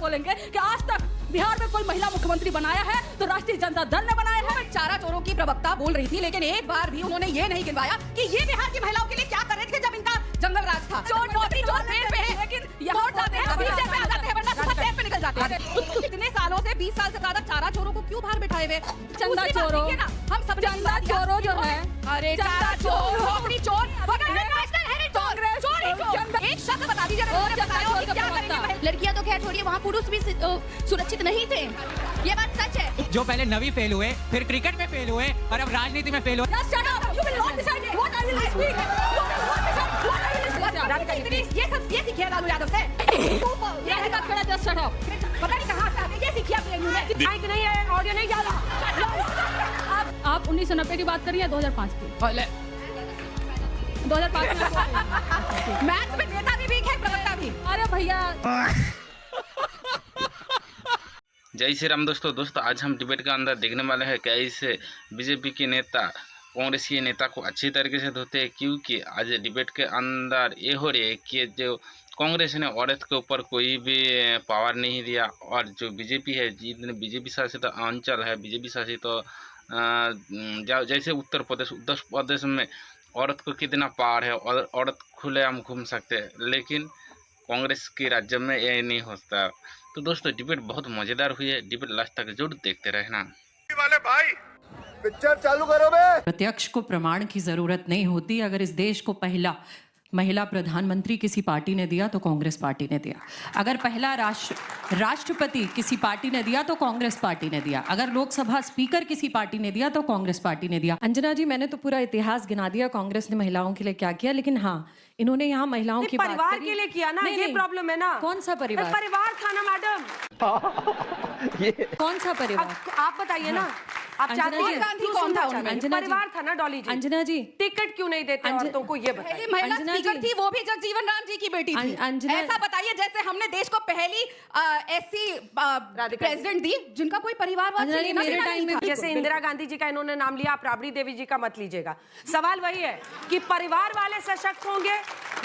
बोलेंगे कि आज तक बिहार में कोई महिला मुख्यमंत्री बनाया है तो राष्ट्रीय जनता दल ने बनाया है। चारा चोरों की प्रवक्ता बोल रही थी, लेकिन एक बार भी उन्होंने ये नहीं गिनवाया कि ये बिहार की महिलाओं के लिए क्या कर रहे थे जब इनका जंगल राज था। चोर नौकरी चोर पेड़ पे है, लेकिन वोट जाते हैं व्हीलचेयर पे आ जाते हैं, वरना सुबह पेड़ पे निकल जाते हैं। इतने सालों से 20 साल से ज्यादा चारा चोरों को क्यों बाहर बिठाए हुए? चंदा चोरों, हम सब चंदा चोरों जो है, अरे चारा चोर, नौकरी चोर, नेशनल हेरिटेज चोर, चोरी चोर। एक शब्द बता दीजिए क्या करेंगे? लड़कियां तो खैर छोड़िए, वहाँ पुरुष भी सुरक्षित नहीं थे, ये बात सच है। जो पहले नवी फेल हुए, फिर क्रिकेट में फेल हुए और अब राजनीति में फेल हुए। ये सीखिए लालू यादव से। पता नहीं कहाँ से आते, ये सीखिए अपने माइक नहीं है, ऑडियो नहीं जा रहा। आप 1990 की बात करिए 2005 की? 2005 में मैथ्स में नेता भी वीक है, प्रवक्ता भी। अरे भैया जय श्री राम दोस्तों आज हम डिबेट के अंदर देखने वाले हैं कैसे बीजेपी के नेता कांग्रेसी नेता को अच्छी तरीके से धोते हैं, क्योंकि आज डिबेट के अंदर ये हो रही है कि जो कांग्रेस ने औरत के ऊपर कोई भी पावर नहीं दिया और जो बीजेपी है, जितने बीजेपी शासित अंचल है, बीजेपी शासित जैसे उत्तर प्रदेश में औरत को कितना पावर है और औरत खुलेआम घूम सकते हैं, लेकिन कांग्रेस के राज्य में ये नहीं होता। तो दोस्तों डिबेट बहुत मज़ेदार हुई है, डिबेट लास्ट तक जरूर देखते रहना। वाले भाई पिक्चर चालू करो बे। प्रत्यक्ष को प्रमाण की जरूरत नहीं होती। अगर इस देश को पहला महिला प्रधानमंत्री किसी पार्टी ने दिया तो कांग्रेस पार्टी ने दिया। अगर पहला राष्ट्रपति किसी पार्टी ने दिया तो कांग्रेस पार्टी ने दिया। अगर लोकसभा स्पीकर किसी पार्टी ने दिया तो कांग्रेस पार्टी ने दिया। अंजना जी, मैंने तो पूरा इतिहास गिना दिया कांग्रेस ने महिलाओं के लिए क्या किया, लेकिन हाँ, इन्होंने यहाँ महिलाओं की परिवार के लिए किया ना, ये प्रॉब्लम है ना। कौन सा परिवार? परिवार था ना मैडम। कौन सा परिवार? आप बताइए ना। आप चाहते हैं गांधी कौन था उनमें? परिवार था ना डॉली जी। अंजना जी, टिकट क्यों नहीं देते औरतों को, ये बताइए। महिला स्पीकर थी, वो भी जगजीवन राम जी की बेटी थी। ऐसा बताइए जैसे हमने देश को पहली एससी प्रेसिडेंट दी जिनका कोई परिवारवाद नहीं था। जैसे इंदिरा गांधी जी का इन्होंने नाम लिया, आप राबड़ी देवी जी का मत लीजिएगा। सवाल वही है कि परिवार वाले सशक्त होंगे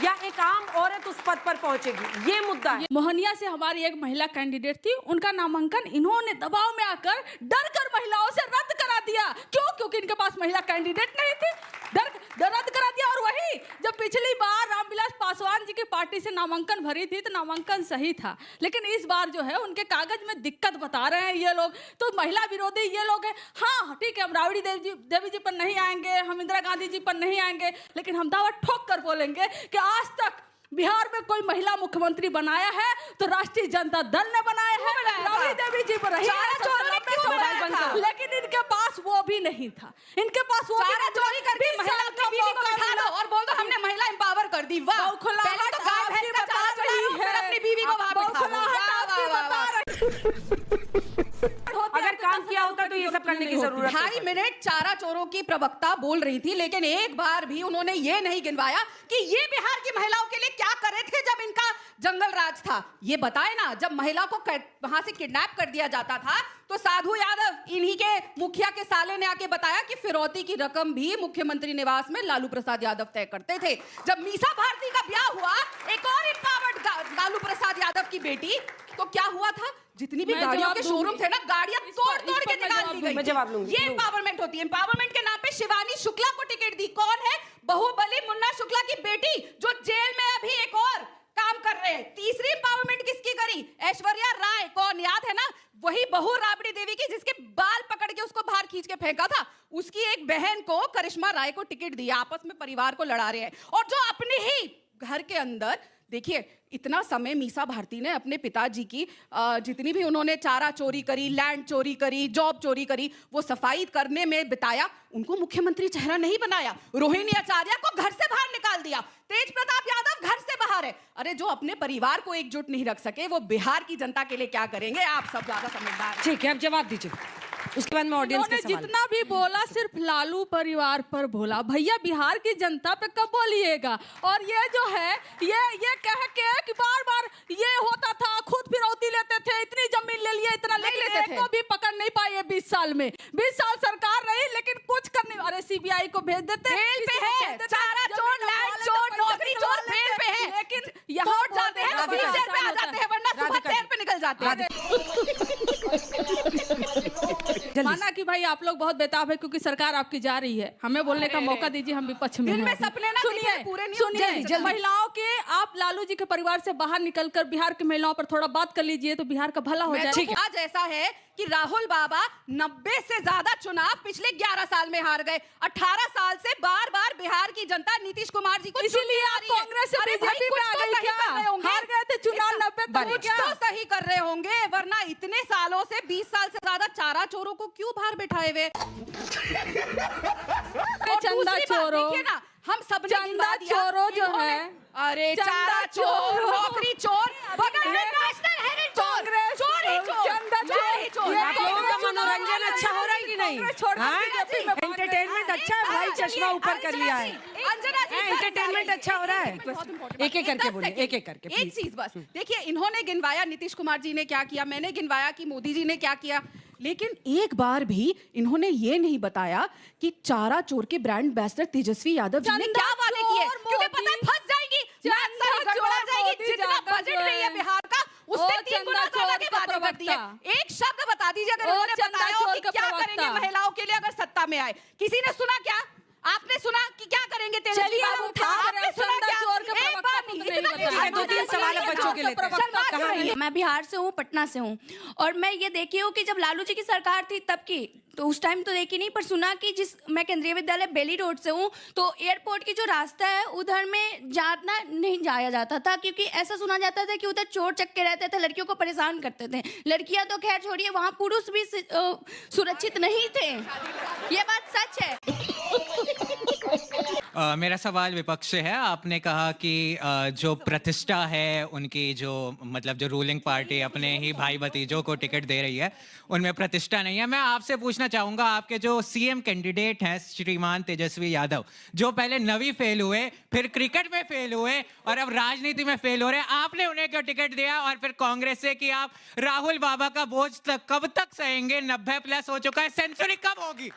या एक आम औरत उस पद पर पहुंचेगी, ये मुद्दा है। मोहनिया से हमारी एक महिला कैंडिडेट थी, उनका नामांकन इन्होंने दबाव में आकर डर कर महिलाओं से रद्द करा दिया। क्यों? क्योंकि इनके पास महिला कैंडिडेट नहीं थी, रद्द करा दिया। और वही जब पिछली बार रामविलास पासवान जी की पार्टी से नामांकन भरी थी तो नामांकन सही था, लेकिन इस बार जो है उनके कागज में दिक्कत बता रहे हैं ये लोग, तो महिला विरोधी ये लोग हैं। हाँ ठीक है, हम राबड़ी देवी जी पर नहीं आएंगे, हम इंदिरा गांधी जी पर नहीं आएंगे, लेकिन हम दावा ठोक कर बोलेंगे कि आज तक बिहार में कोई महिला मुख्यमंत्री बनाया है तो राष्ट्रीय जनता दल ने बनाया है। राबड़ी देवी जी पर रही है, लेकिन इनके पास वो भी नहीं था। इनके पास वो भी चोरी करके महिला की बीवी को बिठा दो और बोल दो हमने महिला एम्पावर कर दी। वाह, पहले तो गाय भैंस का चारा चढ़ाओ, फिर अपनी बीवी को वहां बिठा दो। अगर काम किया होता तो ये सब करने की जरूरत नहीं। 2.5 मिनट चारा चोरों की प्रवक्ता बोल रही थी, लेकिन एक बार भी उन्होंने ये नहीं गिनवाया कि ये बिहार की महिलाओं के लिए क्या कर रहे थे जब इनका जंगल राज था। ये बताए ना, जब महिला को वहां से किडनैप कर दिया जाता था तो साधु यादव इन्हीं के मुखिया के साले ने आके बताया कि फिरौती की रकम भी मुख्यमंत्री निवास में लालू प्रसाद यादव तय करते थे। जब मीसा भारती का ब्याह हुआ, एक और एम्पावर्ड लालू प्रसाद यादव की बेटी, तो क्या हुआ था? जितनी भी गाड़ियों के शोरूम थे ना, गाड़ियां तोड़ के निकाल दी गई। मैं जवाब लूंगी। ये एम्पावरमेंट होती है। एम्पावरमेंट के नाम पे शिवानी शुक्ला को टिकट दी। कौन है? बाहुबली मुन्ना शुक्ला की बेटी, जो जेल में अभी एक और काम कर रहे हैं। तीसरी एम्पावरमेंट किसकी करी? ऐश्वर्या राय। कौन याद है ना? वही बहू राबड़ी देवी की, जिसके बाल पकड़ के उसको बाहर खींच के फेंका था। उसकी एक बहन को, करिश्मा राय को टिकट दिया। आपस में परिवार को लड़ा रहे हैं। और जो अपने ही घर के अंदर, देखिए इतना समय मीसा भारती ने अपने पिताजी की जितनी भी उन्होंने चारा चोरी करी, लैंड चोरी करी, जॉब चोरी करी, वो सफाई करने में बिताया। उनको मुख्यमंत्री चेहरा नहीं बनाया। रोहिणी आचार्य को घर से बाहर निकाल दिया। तेज प्रताप यादव घर से बाहर है। अरे जो अपने परिवार को एकजुट नहीं रख सके, वो बिहार की जनता के लिए क्या करेंगे? आप सब ज्यादा समझदार। ठीक है, अब जवाब दीजिए, उसके बाद में ऑडियंस के सवाल। जितना भी बोला सिर्फ लालू परिवार पर बोला। भैया बिहार की जनता पे कब बोलिएगा? और ये जो है ये कह के कि बार ये होता था, खुद फिरौती लेते थे, इतनी जमीन ले लिया, इतना ले लेते थे, तो भी पकड़ नहीं पाए 20 साल में। 20 साल सरकार रही, लेकिन कुछ करने। अरे सीबीआई को भेज देते, जेल पे है। चारा चोर, लैंड चोर, नौकरी चोर जेल पे है, लेकिन यहाँ जाते हैं व्हीलचेयर पे आ जाते हैं, वरना सुबह पेड़ पे निकल जाते हैं। माना कि भाई आप लोग बहुत बेताब है क्योंकि सरकार आपकी जा रही है, हमें बोलने का मौका दीजिए, हम विपक्ष में दिन में हैं। सपने ना सुनिए, पूरे नहीं सुनिए, महिलाओं के आप लालू जी के परिवार से बाहर निकलकर बिहार की महिलाओं पर थोड़ा बात कर लीजिए तो बिहार का भला हो जाए। आज ऐसा है कि राहुल बाबा 90 से ज्यादा चुनाव पिछले 11 साल में हार गए। 18 साल से बार बार बिहार की जनता नीतीश कुमार जी को इसीलिए आप कांग्रेस से बीजेपी में आ गई क्या? हार गए थे चुनाव 90 तक क्या? तो सही कर रहे होंगे, वरना इतने सालों से 20 साल से ज्यादा चारा चोरों को क्यों बाहर बिठाए हुए? चंदा चोरों, देखिए ना, हम सब चंदा चोरों जो है, अरे चारा चोर, नौकरी चोर, बगल में नेशनल हेरिटेज चोर, चोर ही चोर, चंदा चोर। आप लोगों का मनोरंजन अच्छा हो रहा है कि नहीं? एंटरटेनमेंट अच्छा है भाई, चश्मा ऊपर कर लिया है। एंटरटेनमेंट अच्छा हो रहा है। एक एक करके बोलिए, एक एक करके एक चीज बस देखिए, इन्होंने गिनवाया नीतीश कुमार जी ने क्या किया, मैंने गिनवाया कि मोदी जी ने क्या किया, लेकिन एक बार भी इन्होंने ये नहीं बताया कि चारा चोर के ब्रांड एम्बेसडर तेजस्वी यादव जी ने क्या वादे किए, क्योंकि पता है फंस जाएगी, गड़बड़ा जाएगी। जितना बजट रही है बिहार का उससे 3 गुना ज्यादा के वादे कर दिए। एक शब्द बता दीजिए अगर उन्होंने बताया हो कि क्या करेंगे महिलाओं के लिए अगर सत्ता में आए। किसी ने सुना क्या? आपने सुना कि क्या करेंगे तेजस्वी बाबू? आपने सुना क्या? एक बार नहीं, 2-3 सवाल बच्चों के लिए। मैं बिहार से हूँ, पटना से हूँ, और मैं ये देखी हूँ कि जब लालू जी की सरकार थी तब की, तो उस टाइम तो देखी नहीं, पर सुना कि मैं केंद्रीय विद्यालय बेली रोड से हूँ, तो एयरपोर्ट की जो रास्ता है उधर में जाना नहीं जाया जाता था, क्योंकि ऐसा सुना जाता था कि उधर चोर चक्के रहते थे, लड़कियों को परेशान करते थे। लड़कियां तो खैर छोड़िए, वहाँ पुरुष भी सुरक्षित नहीं थे। ये बात सच है। मेरा सवाल विपक्ष से है। आपने कहा कि जो प्रतिष्ठा है उनकी, जो मतलब जो रूलिंग पार्टी अपने ही भाई भतीजों को टिकट दे रही है, उनमें प्रतिष्ठा नहीं है। मैं आपसे पूछना चाहूंगा, आपके जो सीएम कैंडिडेट हैं श्रीमान तेजस्वी यादव, जो पहले नवी फेल हुए, फिर क्रिकेट में फेल हुए और अब राजनीति में फेल हो रहे हैं, आपने उन्हें क्यों टिकट दिया? और फिर कांग्रेस से कि आप राहुल बाबा का बोझ कब तक सहेंगे? 90+ हो चुका है, सेंचुरी कब होगी?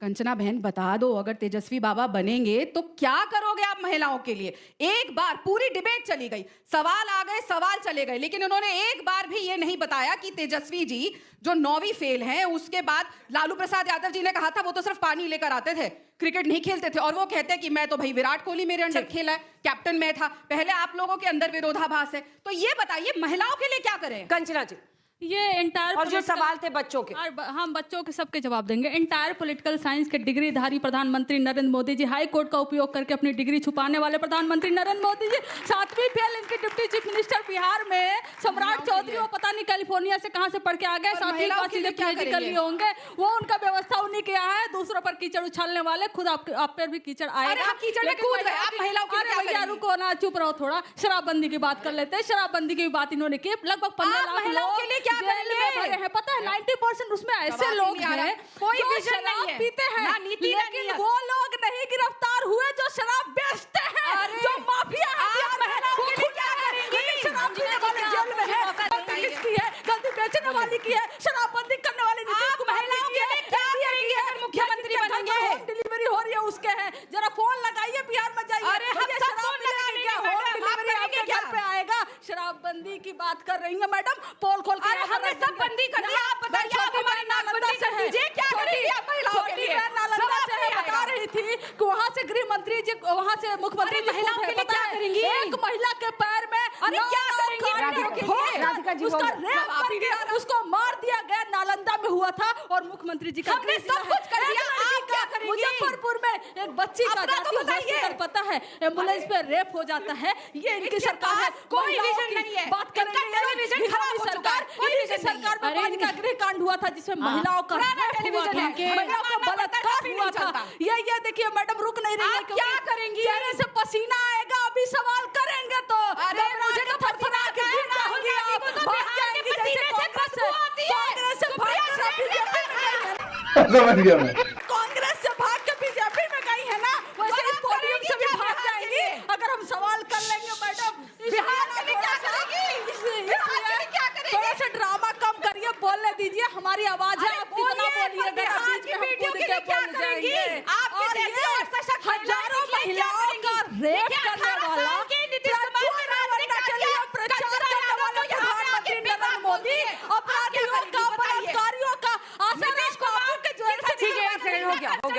कंचना बहन बता दो, अगर तेजस्वी बाबा बनेंगे तो क्या करोगे आप महिलाओं के लिए? एक बार पूरी डिबेट चली गई, सवाल आ गए, सवाल चले गए, लेकिन उन्होंने एक बार भी ये नहीं बताया कि तेजस्वी जी जो 9वीं फेल हैं, उसके बाद लालू प्रसाद यादव जी ने कहा था वो तो सिर्फ पानी लेकर आते थे, क्रिकेट नहीं खेलते थे, और वो कहते हैं कि मैं तो भाई विराट कोहली मेरे अंडर खेला है, कैप्टन मैं था। पहले आप लोगों के अंदर विरोधाभास है, तो ये बताइए महिलाओं के लिए क्या करें? कंचना जी, ये एंटायर और जो सवाल थे बच्चों के, हम बच्चों के सबके जवाब देंगे। एंटायर पॉलिटिकल साइंस के डिग्रीधारी प्रधानमंत्री नरेंद्र मोदी जी, हाई कोर्ट का उपयोग करके अपनी डिग्री छुपाने वाले प्रधानमंत्री नरेंद्र मोदी जी, 7वीं फेल इनके डिप्टी चीफ मिनिस्टर बिहार में सम्राट चौधरी, वो पता नहीं कैलिफोर्निया से कहां से पढ़ के आ गए, 7वीं क्लास से पीएचडी कर लिए होंगे, वो उनका व्यवस्था उन्हीं के यहाँ है। दूसरों पर कीचड़ उछालने वाले, खुद आप पर भी कीचड़ आएगा। भैया रुको ना, चुप रहो थोड़ा। शराबबंदी की बात कर लेते हैं। शराबबंदी की बात इन्होंने की, लगभग 15 लाख महिलाओं के लिए क्या करेंगे? है, पता है 90% उसमें ऐसे लोग हैं कोई जो विजन नहीं शराब है, पीते हैं, लेकिन वो लोग नहीं गिरफ्तार हुए जो शराब बेचते हैं, जो माफिया है। आप महिलाओं के लिए क्या करेंगी? शराब पीने वाले जेल में है, गलती किसकी है? गलती बेचने वाली की है, शराबबंदी करने वाली नीतीश कुमार महिलाओं के लिए क्या करेंगी अगर मुख्यमंत्री बनेंगे? होम डिलीवरी हो रही है उसके है, जरा फोन लगाइए, बिहार में जाइए। अरे हम सब फोन लगा लेंगे, होम डिलीवरी आपके घर पे आएगा। शराबबंदी की बात कर रही है मैडम, पोल खोल के हमने सब बंदी कर दिया, आप बताइए आप हमारी नाकबंदी कर दीजिए, क्या करेंगी आप महिलाओं के लिए? नालंदा से बता रही थी कि वहाँ से गृह मंत्री जी, वहाँ से मुख्यमंत्री महिलाओं के लिए क्या करेंगी? एक महिला के पैर में क्या करेंगी? उसका रेप करके उसको मार दिया गया, नालंदा में हुआ था, और मुख्यमंत्री जी का हमने सब कुछ कर दिया, आप क्या करेंगी? मुजफ्फरपुर में एक बच्ची का हॉस्पिटल, पता है एम्बुलेंस पे रेप हो जाता है। ये इनकी सरकार है, कोई विजन नहीं है, बात करेंगे सरकार में बालिका गृह कांड हुआ था जिसमें महिलाओं का टेलीविजन है, महिलाओं का बलात्कार हुआ था। ये देखिए मैडम, रुक नहीं रही है, क्या करेंगी? चेहरे से पसीना आएगा, अभी सवाल करेंगे तो मुझे तो फटफटा के गिर जाएंगी, आप भाग जाएंगी जैसे कांग्रेस से भाग समझ गया मैं। कांग्रेस से भाग के बीजेपी में गई है ना, वैसे इस पोडियम से भी भाग जाएंगी अगर हम सवाल कर लेंगे मैडम। बिहार के लिए क्या करेंगी? बिहार के लिए क्या करेंगी? थोड़ा सा ड्रामा कम करिए, बोलने दीजिए, हमारी आवाज है, आप कितना बोलिए। बिहार की बेटियों के लिए क्या करेंगी? आपके जैसे और सशक्त हजारों महिलाओं का रेप करने वाला प्रचार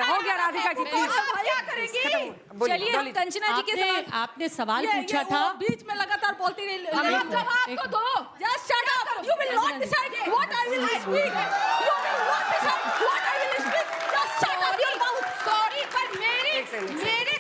हो गया राधिका जी प्लीज। क्या करेंगी? चलिए कंचना जी के सवाल आपने सवाल पूछा था, बीच में लगातार बोलती रही। जवाब तो दो। Just shut up. You will not decide what I will speak. You will not decide what I will speak. Just shut up your mouth. Sorry पर मेरे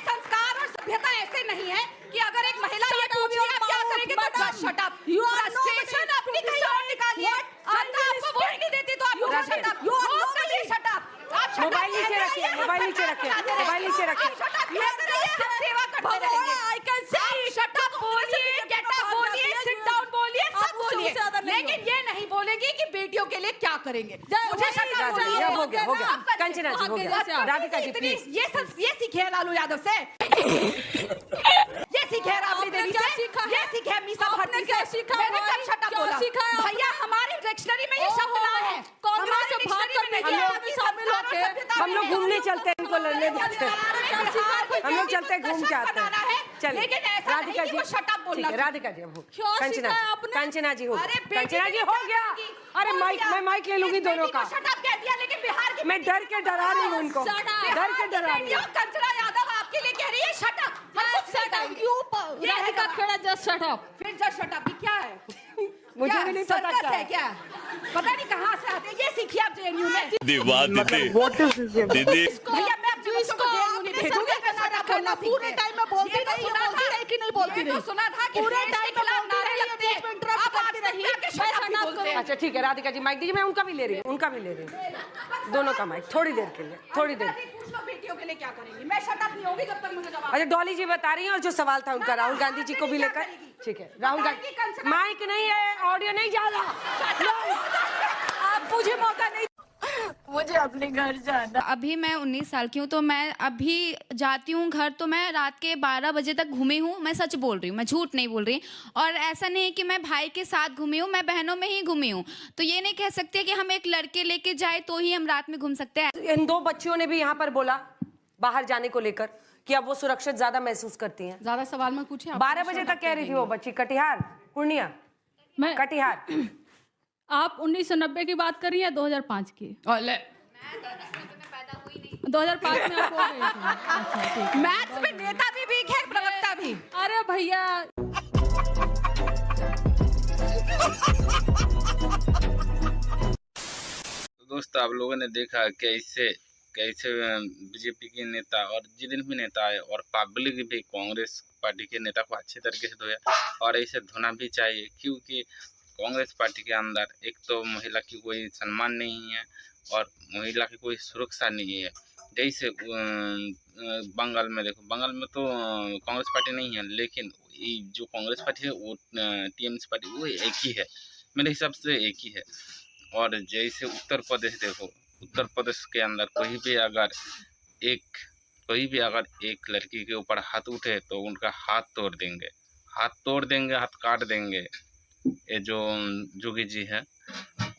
संस्कार और सभ्यता ऐसे नहीं है कि अगर एक महिला ये पूछ रही है आप क्या करेंगे तो just shut up. Frustration अपनी कहीं और निकालिए। जनता आपको वोट नहीं देती तो आप shut up. वोट के लिए shut up. आप shut up. मोबाइल नीचे रखिए, मोबाइल नीचे रखिए, मोबाइल नीचे रखिए। आप shut up किया करिए, हम सेवा करते रहेंगे। I can say आप shut up बोलिए, get up बोलिए, sit down बोलिए, सब बोलिए, लेकिन ये नहीं बोलेगी कि बेटियों के लिए क्या करेंगे। मुझे shut up बोलिए। हो गया, हो गया। कंचना जी हो गया। राधिका जी प्लीज। ये सीखे है लालू यादव से। ये सीखे है राबड़ी देवी से। ये सीखे है मीसा भारती से। मैंने कब shut up बोला? भैया हमारी डिक्शनरी में ये शब्द ना है। कांग्रेस से भाग करने के लिए शामिल होके हम लोग घूमने चलते हैं, इनको लड़ने देते हैं। हम लोग चलते हैं, घूम के आते हैं। चलिए राधिका जी, ठीक है राधिका जी। अब कंचना जी हो गया, कंचना जी हो गया। अरे माइक, मैं माइक ले लूंगी दोनों का। कह दिया, लेकिन बिहार की मैं डर के डरा रही हूँ उनको, डर के डरा रही हूँ। कंचना यादव आपके लिए कह रही है shut up. Radhika Khera just shut up. फिर जस्ट शट अप क्या है? मुझे भी नहीं पता क्या है। क्या पता नहीं कहाँ से आते हैं। ये सीखिए आप जेएनयू में। दीदी भैया मैं आप जिसको जेएनयू नहीं भेजूंगी कर्नाटक बोलना पूरे टाइम में बोलती रही कि नहीं बोलती रही? सुना था कि पूरे देश के खिलाफ नारे लगते हैं। अब आप करती रही। अच्छा ठीक है राधिका जी माइक दीजिए, मैं उनका भी ले रही हूँ, उनका भी ले रही हूँ, दोनों का माइक थोड़ी देर के लिए, थोड़ी देर। पूछ लो बेटियों के लिए क्या करेंगी। मैं शट अप नहीं होगी जब तक मुझे जवाब। अच्छा डॉली जी बता रही हैं, और जो सवाल था उनका राहुल गांधी जी को भी लेकर, ठीक है राहुल गांधी। माइक नहीं है, ऑडियो नहीं जा रहा। आप मुझे मौका नहीं। मुझे अपने घर जाना। अभी मैं 19 साल की हूँ, तो मैं अभी जाती हूँ घर तो मैं रात के 12 बजे तक घूमी हूँ। मैं सच बोल रही हूँ, मैं झूठ नहीं बोल रही। और ऐसा नहीं है कि मैं भाई के साथ घूमी हूँ, मैं बहनों में ही घूमी हूँ। तो ये नहीं कह सकते कि हम एक लड़के लेके जाए तो ही हम रात में घूम सकते हैं। इन दो बच्चियों ने भी यहाँ पर बोला बाहर जाने को लेकर कि अब वो सुरक्षित ज्यादा महसूस करती हैं। ज्यादा सवाल में पूछे। 12 बजे तक कह रही थी वो बच्ची, कटिहार पूर्णिया मैं कटिहार। आप 1990 की बात कर रही हैं 2005 की? 2005 में आप हो गई थी। अच्छा ठीक। मैथ्स में नेता भी वीक है, प्रवक्ता भी। अरे भैया दोस्तों आप लोगों ने देखा कैसे बीजेपी के नेता और जितने भी नेता है और पब्लिक भी कांग्रेस पार्टी के नेता को अच्छे तरीके से धोया, और ऐसे धोना भी चाहिए, क्योंकि कांग्रेस पार्टी के अंदर एक तो महिला की कोई सम्मान नहीं है और महिला की कोई सुरक्षा नहीं है। जैसे बंगाल में देखो, बंगाल में तो कांग्रेस पार्टी नहीं है, लेकिन जो कांग्रेस पार्टी है वो टीएमसी पार्टी वो एक ही है, मेरे हिसाब से एक ही है। और जैसे उत्तर प्रदेश देखो, उत्तर प्रदेश के अंदर कोई भी अगर एक लड़की के ऊपर हाथ उठे तो उनका हाथ तोड़ देंगे, हाथ काट देंगे, ये जो जोगी जी है।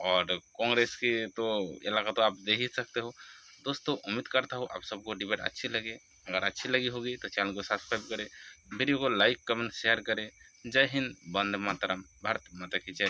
और कांग्रेस की तो इलाका तो आप देख ही सकते हो। दोस्तों उम्मीद करता हूँ आप सबको डिबेट अच्छी लगे। अगर अच्छी लगी होगी तो चैनल को सब्सक्राइब करें, वीडियो को लाइक कमेंट शेयर करें। जय हिंद, वंदे मातरम, भारत माता की जय।